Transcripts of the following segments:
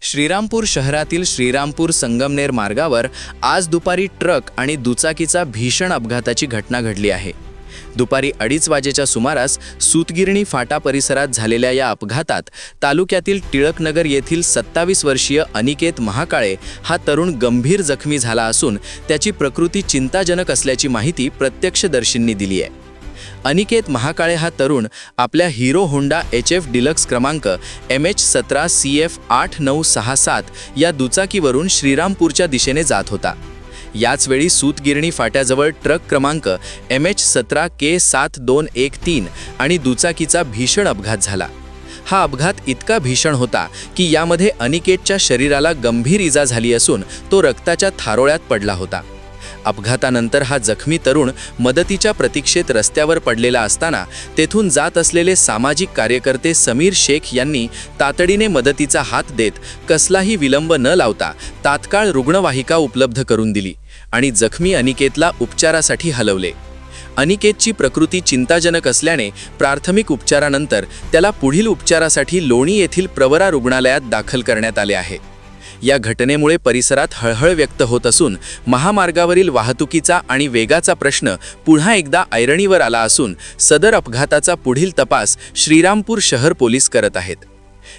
श्रीरामपूर शहरातील श्रीरामपूर संगमनेर मार्गावर आज दुपारी ट्रक आणि दुचाकीचा भीषण अपघाताची घटना घडली आहे। दुपारी 2:30 वाजेच्या सुमारास सूतगिरणी फाटा परिसरात झालेल्या या अपघातात तालुक्यातील टिळकनगर येथील 27 वर्षीय अनिकेत महाकाळे हा तरुण गंभीर जखमी झाला असून त्याची प्रकृती चिंताजनक असल्याची माहिती प्रत्यक्षदर्शींनी दिली आहे। अनिकेत महाकाळे हा तरुण आपल्या हिरो होंडा HF डिलक्स क्रमांक MH17 CF 8967 या दुचाकीवरून श्रीरामपूरच्या दिशेने जात होता। याच वेळी सूतगिरणी फाट्याजवळ ट्रक क्रमांक MH17 K7213 आणि दुचाकीचा भीषण अपघात झाला। हा अपघात इतका भीषण होता की यामध्ये अनिकेतच्या शरीराला गंभीर इजा झाली असून तो रक्ताच्या थारोळ्यात पडला होता। अपघातानंतर हा जखमी तरुण मदतीच्या प्रतीक्षेत रस्त्यावर पडलेला असताना तेथून जात असलेले सामाजिक कार्यकर्ते समीर शेख यांनी तातडीने मदतीचा हात देत कसलाही विलंब न लावता तात्काळ रुग्णवाहिका उपलब्ध करून दिली आणि जखमी अनिकेतला उपचारासाठी हलवले। अनिकेतची प्रकृती चिंताजनक असल्याने प्राथमिक उपचारानंतर त्याला पुढील उपचारासाठी लोणी येथील प्रवरा रुग्णालयात दाखल करण्यात आले आहे। या घटनेमुळे परिसरात हळहळ व्यक्त होत असून महामार्गावरील वाहतुकीचा आणि वेगाचा प्रश्न पुन्हा एकदा ऐरणीवर आला असून सदर अपघाताचा पुढील तपास श्रीरामपूर शहर पोलीस करत आहेत।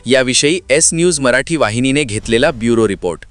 याविषयी S न्यूज मराठी वाहिनीने घेतलेला ब्युरो रिपोर्ट।